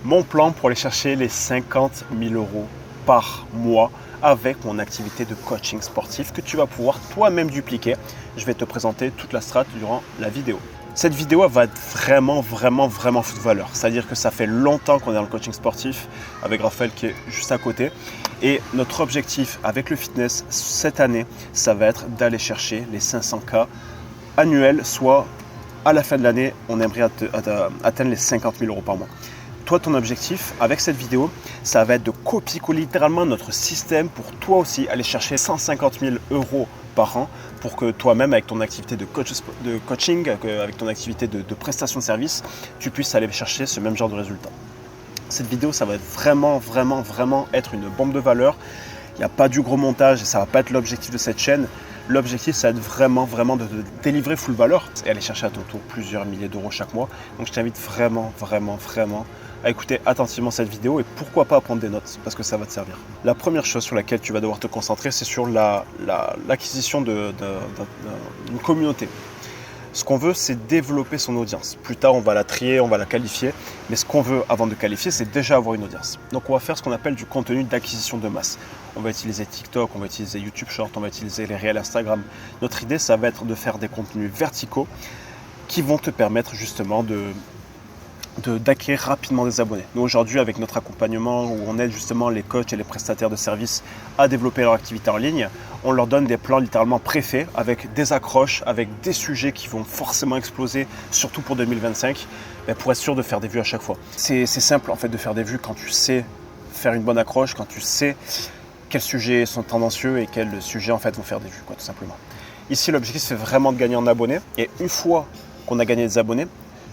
mon plan pour aller chercher les 50 000 euros par mois avec mon activité de coaching sportif que tu vas pouvoir toi-même dupliquer. Je vais te présenter toute la strat durant la vidéo. Cette vidéo elle va être vraiment foot valeur. C'est-à-dire que ça fait longtemps qu'on est dans le coaching sportif avec Raphaël qui est juste à côté. Et notre objectif avec le fitness cette année, ça va être d'aller chercher les 500K annuels, soit à la fin de l'année, on aimerait atteindre les 50 000 euros par mois. Toi, ton objectif avec cette vidéo, ça va être de copier-coller littéralement notre système pour toi aussi aller chercher 150 000 euros par an pour que toi-même, avec ton activité de coaching, avec ton activité de prestation de service, tu puisses aller chercher ce même genre de résultat. Cette vidéo, ça va être vraiment être une bombe de valeur. Il n'y a pas du gros montage et ça ne va pas être l'objectif de cette chaîne. L'objectif, ça va être vraiment de te délivrer full valeur et aller chercher à ton tour plusieurs milliers d'euros chaque mois. Donc, je t'invite vraiment à écouter attentivement cette vidéo et pourquoi pas à prendre des notes parce que ça va te servir. La première chose sur laquelle tu vas devoir te concentrer, c'est sur l'acquisition d'une communauté. Ce qu'on veut, c'est développer son audience. Plus tard, on va la trier, on va la qualifier. Mais ce qu'on veut avant de qualifier, c'est déjà avoir une audience. Donc, on va faire ce qu'on appelle du contenu d'acquisition de masse. On va utiliser TikTok, on va utiliser YouTube Short, on va utiliser les réels Instagram. Notre idée, ça va être de faire des contenus verticaux qui vont te permettre justement d'acquérir rapidement des abonnés. Nous aujourd'hui avec notre accompagnement où on aide justement les coachs et les prestataires de services à développer leur activité en ligne, on leur donne des plans littéralement préfaits avec des accroches, avec des sujets qui vont forcément exploser, surtout pour 2025, pour être sûr de faire des vues à chaque fois. C'est simple en fait de faire des vues quand tu sais faire une bonne accroche, quand tu sais quels sujets sont tendancieux et quels sujets en fait vont faire des vues, tout simplement. Ici l'objectif c'est vraiment de gagner en abonnés et une fois qu'on a gagné des abonnés,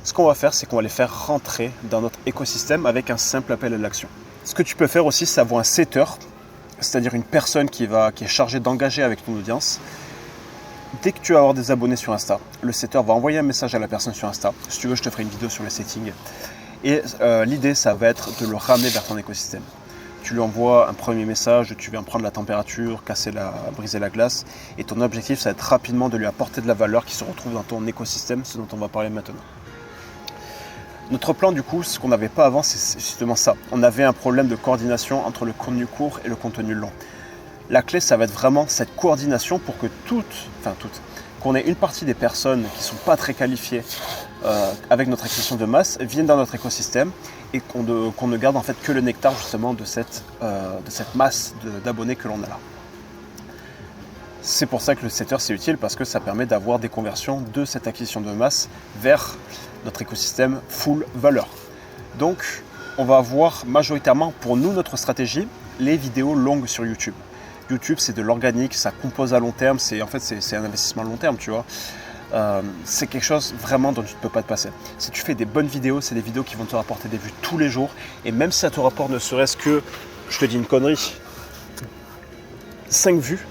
ce qu'on va faire, c'est qu'on va les faire rentrer dans notre écosystème avec un simple appel à l'action. Ce que tu peux faire aussi, c'est avoir un setter, c'est-à-dire une personne qui est chargée d'engager avec ton audience. Dès que tu vas avoir des abonnés sur Insta, le setter va envoyer un message à la personne sur Insta. Si tu veux, je te ferai une vidéo sur les settings. Et l'idée, ça va être de le ramener vers ton écosystème. Tu lui envoies un premier message, tu viens prendre la température, briser la glace. Et ton objectif, ça va être rapidement de lui apporter de la valeur qui se retrouve dans ton écosystème, ce dont on va parler maintenant. Notre plan, du coup, ce qu'on n'avait pas avant, c'est justement ça. On avait un problème de coordination entre le contenu court et le contenu long. La clé, ça va être vraiment cette coordination pour que qu'on ait une partie des personnes qui ne sont pas très qualifiées avec notre acquisition de masse, viennent dans notre écosystème et qu'on ne garde en fait que le nectar justement de cette masse d'abonnés que l'on a là. C'est pour ça que le setter c'est utile parce que ça permet d'avoir des conversions de cette acquisition de masse vers notre écosystème full valeur. Donc on va avoir majoritairement pour nous notre stratégie les vidéos longues sur YouTube. YouTube c'est de l'organique, ça compose à long terme, c'est un investissement à long terme, tu vois. C'est quelque chose vraiment dont tu ne peux pas te passer. Si tu fais des bonnes vidéos, c'est des vidéos qui vont te rapporter des vues tous les jours et même si ça te rapporte ne serait-ce que, je te dis une connerie, 5 vues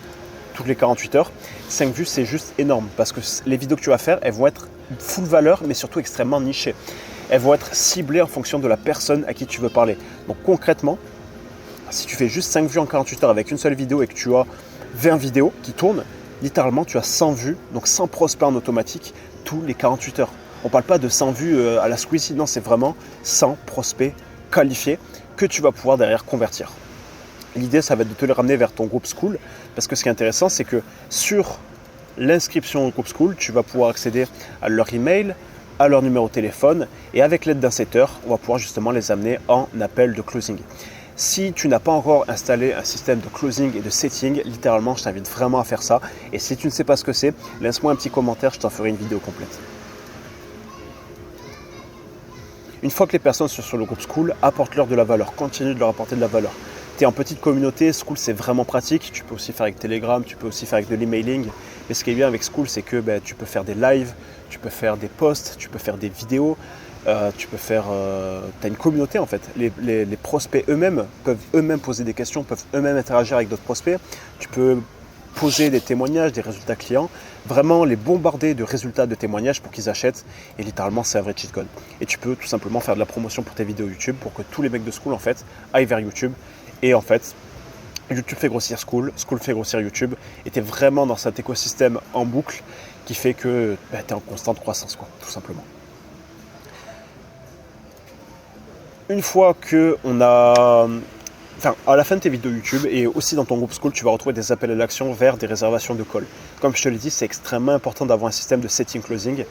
toutes les 48 heures, 5 vues c'est juste énorme parce que les vidéos que tu vas faire, elles vont être full valeur mais surtout extrêmement nichées. Elles vont être ciblées en fonction de la personne à qui tu veux parler. Donc concrètement, si tu fais juste 5 vues en 48 heures avec une seule vidéo et que tu as 20 vidéos qui tournent, littéralement tu as 100 vues, donc 100 prospects en automatique tous les 48 heures. On ne parle pas de 100 vues à la Squeezie, non, c'est vraiment 100 prospects qualifiés que tu vas pouvoir derrière convertir. L'idée, ça va être de te les ramener vers ton groupe School parce que ce qui est intéressant, c'est que sur l'inscription au groupe School, tu vas pouvoir accéder à leur email, à leur numéro de téléphone et avec l'aide d'un setter, on va pouvoir justement les amener en appel de closing. Si tu n'as pas encore installé un système de closing et de setting, littéralement, je t'invite vraiment à faire ça. Et si tu ne sais pas ce que c'est, laisse-moi un petit commentaire, je t'en ferai une vidéo complète. Une fois que les personnes sont sur le groupe School, apporte-leur de la valeur, continue de leur apporter de la valeur. Tu es en petite communauté, School c'est vraiment pratique, tu peux aussi faire avec Telegram, tu peux aussi faire avec de l'emailing. Mais ce qui est bien avec School, c'est que tu peux faire des lives, tu peux faire des posts, tu peux faire des vidéos, tu as une communauté en fait. Les prospects eux-mêmes peuvent eux-mêmes poser des questions, peuvent eux-mêmes interagir avec d'autres prospects. Tu peux poser des témoignages, des résultats clients, vraiment les bombarder de résultats de témoignages pour qu'ils achètent et littéralement c'est un vrai cheat code. Et tu peux tout simplement faire de la promotion pour tes vidéos YouTube pour que tous les mecs de School en fait aillent vers YouTube et en fait YouTube fait grossir School, School fait grossir YouTube et tu es vraiment dans cet écosystème en boucle qui fait que tu es en constante croissance tout simplement. Une fois que on a... Enfin, à la fin de tes vidéos YouTube et aussi dans ton groupe School, tu vas retrouver des appels à l'action vers des réservations de calls. Comme je te l'ai dit, c'est extrêmement important d'avoir un système de setting closing.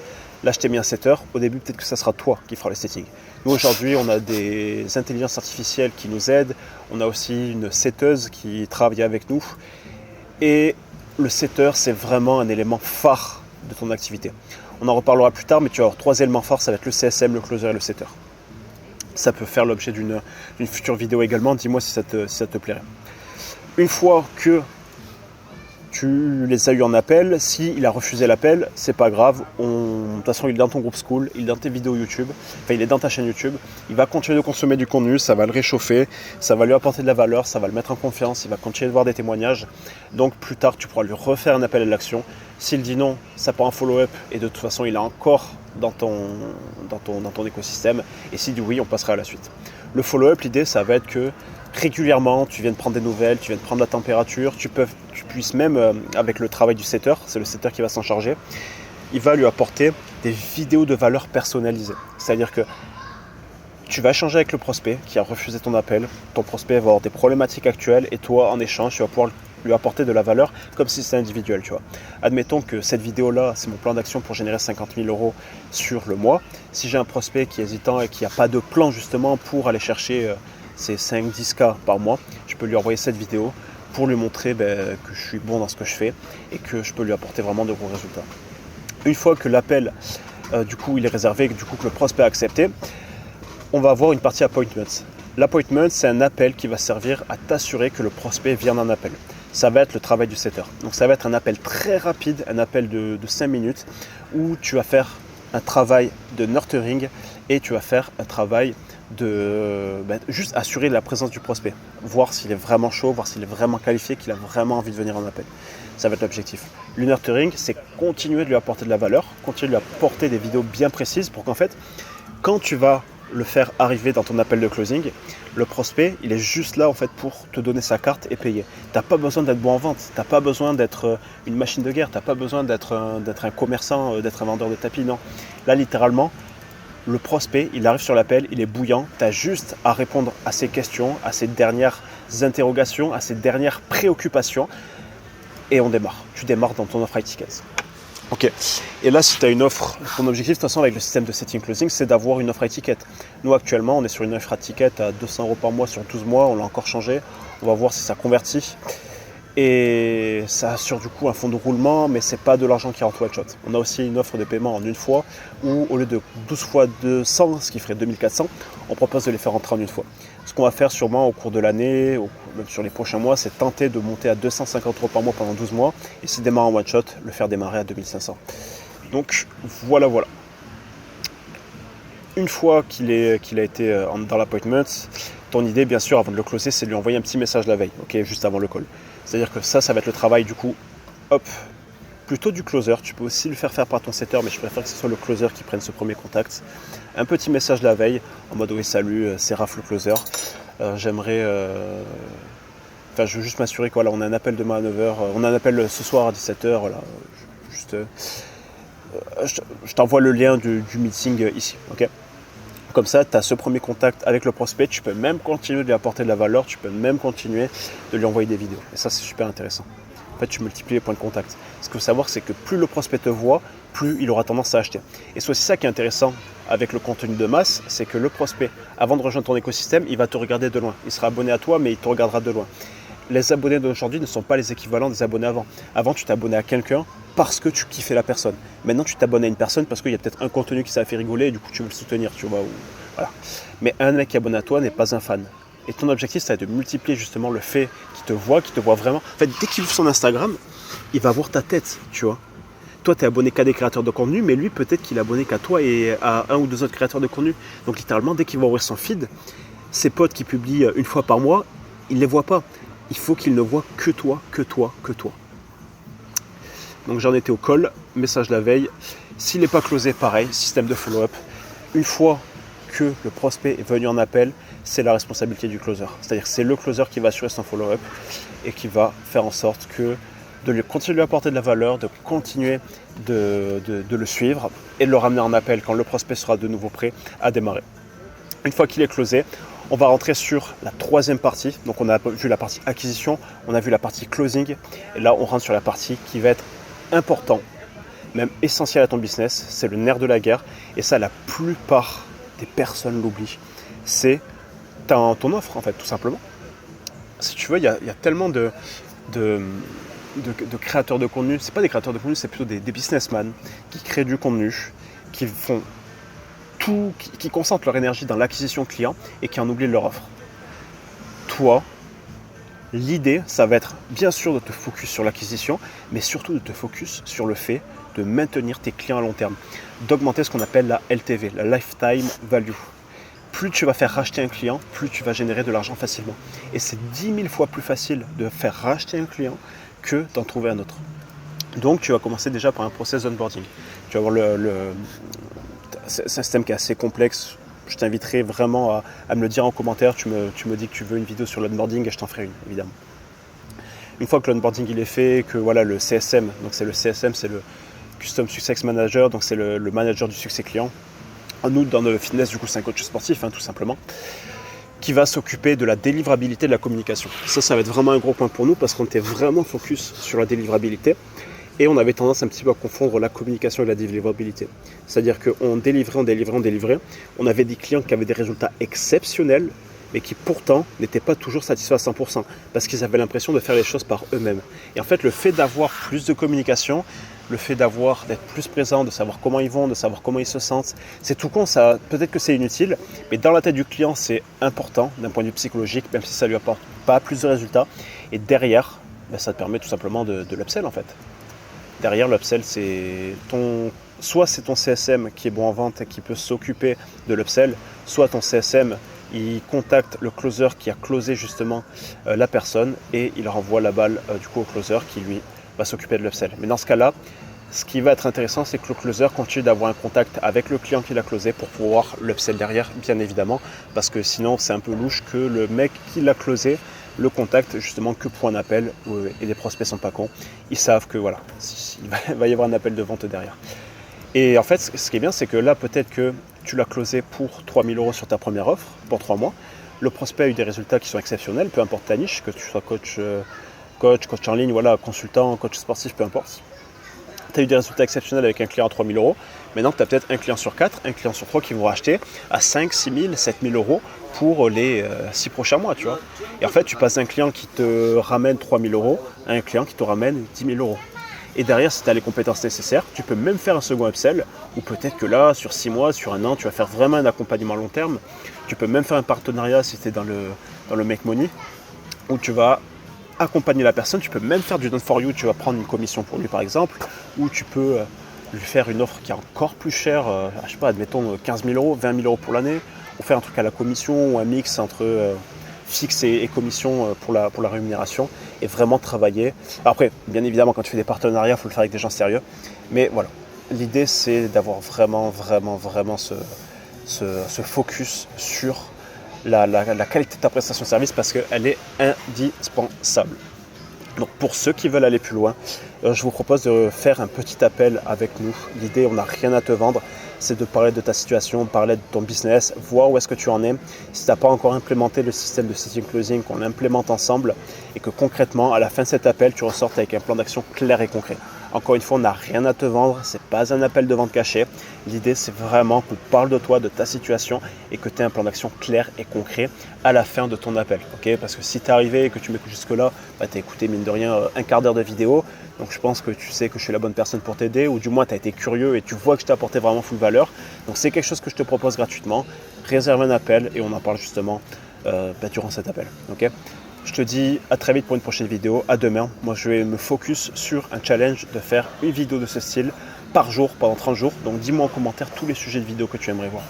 Là, je t'ai mis un setter. Au début, peut-être que ça sera toi qui fera les settings. Nous, aujourd'hui, on a des intelligences artificielles qui nous aident. On a aussi une setteuse qui travaille avec nous. Et le setter, c'est vraiment un élément phare de ton activité. On en reparlera plus tard, mais tu vas avoir 3 éléments forts. Ça va être le CSM, le closer et le setter. Ça peut faire l'objet d'une future vidéo également. Dis-moi si ça te plairait. Une fois que tu les as eu en appel, s'il a refusé l'appel, c'est pas grave. De toute façon, il est dans ton groupe School, il est dans tes vidéos YouTube, enfin il est dans ta chaîne YouTube. Il va continuer de consommer du contenu, ça va le réchauffer, ça va lui apporter de la valeur, ça va le mettre en confiance, il va continuer de voir des témoignages. Donc plus tard, tu pourras lui refaire un appel à l'action. S'il dit non, ça prend un follow-up et de toute façon, il est encore dans ton écosystème. Et s'il dit oui, on passera à la suite. Le follow-up, l'idée, ça va être que régulièrement, tu viennes prendre des nouvelles, tu viennes prendre la température, tu puisses même, avec le travail du setter, c'est le setter qui va s'en charger, il va lui apporter des vidéos de valeur personnalisées. C'est-à-dire que tu vas échanger avec le prospect qui a refusé ton appel, ton prospect va avoir des problématiques actuelles et toi, en échange, tu vas pouvoir lui apporter de la valeur comme si c'était individuel, tu vois. Admettons que cette vidéo-là, c'est mon plan d'action pour générer 50 000 € sur le mois. Si j'ai un prospect qui est hésitant et qui n'a pas de plan justement pour aller chercher ces 5-10K par mois, je peux lui envoyer cette vidéo pour lui montrer que je suis bon dans ce que je fais et que je peux lui apporter vraiment de bons résultats. Une fois que l'appel, du coup, il est réservé, du coup, que le prospect a accepté, on va avoir une partie appointment. L'appointment, c'est un appel qui va servir à t'assurer que le prospect vient d'un appel. Ça va être le travail du setter. Donc ça va être un appel très rapide, un appel de 5 minutes où tu vas faire un travail de nurturing et tu vas faire un travail de juste assurer la présence du prospect, voir s'il est vraiment chaud, voir s'il est vraiment qualifié, qu'il a vraiment envie de venir en appel. Ça va être l'objectif. Le nurturing, c'est continuer de lui apporter de la valeur, continuer de lui apporter des vidéos bien précises pour qu'en fait, quand tu vas le faire arriver dans ton appel de closing, le prospect, il est juste là en fait pour te donner sa carte et payer. Tu n'as pas besoin d'être bon en vente, tu n'as pas besoin d'être une machine de guerre, tu n'as pas besoin d'être un commerçant, d'être un vendeur de tapis, non. Là, littéralement, le prospect, il arrive sur l'appel, il est bouillant, tu as juste à répondre à ses questions, à ses dernières interrogations, à ses dernières préoccupations et on démarre. Tu démarres dans ton offre high ticket. Ok, et là si tu as une offre, ton objectif de toute façon avec le système de setting closing, c'est d'avoir une offre high ticket. Nous actuellement, on est sur une offre high ticket à 200 € par mois sur 12 mois, on l'a encore changé, on va voir si ça convertit. Et ça assure du coup un fonds de roulement, mais c'est pas de l'argent qui rentre one shot. On a aussi une offre de paiement en une fois, où au lieu de 12 fois 200, ce qui ferait 2400, on propose de les faire rentrer en une fois. Ce qu'on va faire sûrement au cours de l'année, même sur les prochains mois, c'est tenter de monter à 250 € par mois pendant 12 mois, et si démarre en one shot, le faire démarrer à 2500. Donc voilà. Une fois qu'il a été dans l'appointment, ton idée, bien sûr, avant de le closer, c'est de lui envoyer un petit message la veille, ok, juste avant le call. C'est-à-dire que ça va être le travail du coup, plutôt du closer. Tu peux aussi le faire par ton setter, mais je préfère que ce soit le closer qui prenne ce premier contact. Un petit message la veille, en mode oui salut, c'est Raph le closer. Je veux juste m'assurer qu'on a un appel demain à 9h, on a un appel ce soir à 17h, voilà. Je t'envoie le lien du meeting ici, ok. Comme ça, tu as ce premier contact avec le prospect, tu peux même continuer de lui apporter de la valeur, tu peux même continuer de lui envoyer des vidéos. Et ça, c'est super intéressant. En fait, tu multiplies les points de contact. Ce qu'il faut savoir, c'est que plus le prospect te voit, plus il aura tendance à acheter. Et c'est aussi ça qui est intéressant avec le contenu de masse, c'est que le prospect, avant de rejoindre ton écosystème, il va te regarder de loin. Il sera abonné à toi, mais il te regardera de loin. Les abonnés d'aujourd'hui ne sont pas les équivalents des abonnés avant. Avant, tu t'abonnais à quelqu'un parce que tu kiffais la personne. Maintenant, tu t'abonnes à une personne parce qu'il y a peut-être un contenu qui ça a fait rigoler et du coup, tu veux le soutenir, tu vois. Voilà. Mais un mec qui est abonné à toi n'est pas un fan. Et ton objectif, c'est de multiplier justement le fait qu'il te voit vraiment. En fait, dès qu'il ouvre son Instagram, il va voir ta tête, tu vois. Toi, tu es abonné qu'à des créateurs de contenu, mais lui, peut-être qu'il est abonné qu'à toi et à un ou deux autres créateurs de contenu. Donc, littéralement, dès qu'il va ouvrir son feed, ses potes qui publient une fois par mois, il ne les voit pas. Il faut qu'il ne voit que toi. Donc j'en étais au call, message la veille. S'il n'est pas closé, pareil, système de follow-up. Une fois que le prospect est venu en appel, c'est la responsabilité du closer. C'est-à-dire que c'est le closer qui va assurer son follow-up et qui va faire en sorte que de lui continuer de lui apporter de la valeur, de continuer de le suivre et de le ramener en appel quand le prospect sera de nouveau prêt à démarrer. Une fois qu'il est closé, on va rentrer sur la troisième partie. Donc on a vu la partie acquisition, on a vu la partie closing. Et là, on rentre sur la partie qui va être importante, même essentielle à ton business. C'est le nerf de la guerre. Et ça, la plupart des personnes l'oublient. C'est ton offre, en fait, tout simplement. Si tu veux, il y a tellement de créateurs de contenu. C'est pas des créateurs de contenu, c'est plutôt des businessmen qui créent du contenu, qui font tout, qui concentrent leur énergie dans l'acquisition client et qui en oublient leur offre. Toi, l'idée, ça va être bien sûr de te focus sur l'acquisition, mais surtout de te focus sur le fait de maintenir tes clients à long terme, d'augmenter ce qu'on appelle la LTV, la Lifetime Value. Plus tu vas faire racheter un client, plus tu vas générer de l'argent facilement. Et c'est 10 000 fois plus facile de faire racheter un client que d'en trouver un autre. Donc tu vas commencer déjà par un process d'onboarding. Tu vas avoir c'est un système qui est assez complexe. Je t'inviterai vraiment à me le dire en commentaire. Tu me dis que tu veux une vidéo sur l'onboarding et je t'en ferai une, évidemment. Une fois que l'onboarding il est fait, que voilà le CSM, donc c'est le Custom Success Manager, donc c'est le manager du succès client. Nous, dans le fitness, du coup, c'est un coach sportif, tout simplement, qui va s'occuper de la délivrabilité de la communication. Ça va être vraiment un gros point pour nous parce qu'on était vraiment focus sur la délivrabilité. Et on avait tendance un petit peu à confondre la communication et la délivrabilité. C'est-à-dire qu'on délivrait. On avait des clients qui avaient des résultats exceptionnels, mais qui pourtant n'étaient pas toujours satisfaits à 100%, parce qu'ils avaient l'impression de faire les choses par eux-mêmes. Et en fait, le fait d'avoir plus de communication, le fait d'être plus présent, de savoir comment ils vont, de savoir comment ils se sentent, c'est tout con, ça, peut-être que c'est inutile, mais dans la tête du client, c'est important d'un point de vue psychologique, même si ça ne lui apporte pas plus de résultats. Et derrière, ça te permet tout simplement de l'upsell en fait. Derrière, l'upsell, soit c'est ton CSM qui est bon en vente et qui peut s'occuper de l'upsell, soit ton CSM, il contacte le closer qui a closé justement la personne et il renvoie la balle du coup au closer qui lui va s'occuper de l'upsell. Mais dans ce cas-là, ce qui va être intéressant, c'est que le closer continue d'avoir un contact avec le client qui l'a closé pour pouvoir l'upsell derrière, bien évidemment, parce que sinon c'est un peu louche que le mec qui l'a closé le contacte justement que pour un appel, et les prospects sont pas cons, ils savent que voilà, il va y avoir un appel de vente derrière. Et en fait, ce qui est bien, c'est que là, peut-être que tu l'as closé pour 3 000 € sur ta première offre, pour 3 mois, le prospect a eu des résultats qui sont exceptionnels, peu importe ta niche, que tu sois coach en ligne, voilà, consultant, coach sportif, peu importe. Tu as eu des résultats exceptionnels avec un client à 3 000 €. Maintenant, tu as peut-être un client sur 4, un client sur 3 qui vont racheter à 5, 6 000, 7 000 € pour les 6 prochains mois, tu vois. Et en fait, tu passes d'un client qui te ramène 3 000 € à un client qui te ramène 10 000 €. Et derrière, si tu as les compétences nécessaires, tu peux même faire un second upsell, ou peut-être que là, sur 6 mois, sur un an, tu vas faire vraiment un accompagnement à long terme. Tu peux même faire un partenariat si tu es dans le make money, où tu vas accompagner la personne. Tu peux même faire du done for you, tu vas prendre une commission pour lui par exemple, ou tu peux lui faire une offre qui est encore plus chère, je sais pas, admettons 15 000 €, 20 000 € pour l'année, ou faire un truc à la commission, ou un mix entre fixe et commission pour la rémunération, et vraiment travailler. Après, bien évidemment, quand tu fais des partenariats, il faut le faire avec des gens sérieux, mais voilà, l'idée c'est d'avoir vraiment ce focus sur la qualité de ta prestation de service parce qu'elle est indispensable. Donc pour ceux qui veulent aller plus loin, je vous propose de faire un petit appel avec nous. L'idée, on n'a rien à te vendre, c'est de parler de ta situation, parler de ton business, voir où est-ce que tu en es. Si tu n'as pas encore implémenté le système de setting closing, qu'on l'implémente ensemble et que concrètement, à la fin de cet appel, tu ressortes avec un plan d'action clair et concret. Encore une fois, on n'a rien à te vendre, ce n'est pas un appel de vente caché. L'idée, c'est vraiment qu'on parle de toi, de ta situation et que tu aies un plan d'action clair et concret à la fin de ton appel. Okay, parce que si tu es arrivé et que tu m'écoutes jusque-là, tu as écouté mine de rien un quart d'heure de vidéo. Donc je pense que tu sais que je suis la bonne personne pour t'aider, ou du moins tu as été curieux et tu vois que je t'ai apporté vraiment full valeur. Donc c'est quelque chose que je te propose gratuitement. Réserve un appel et on en parle justement durant cet appel. Okay, je te dis à très vite pour une prochaine vidéo. À demain. Moi, je vais me focus sur un challenge de faire une vidéo de ce style par jour pendant 30 jours. Donc, dis-moi en commentaire tous les sujets de vidéo que tu aimerais voir.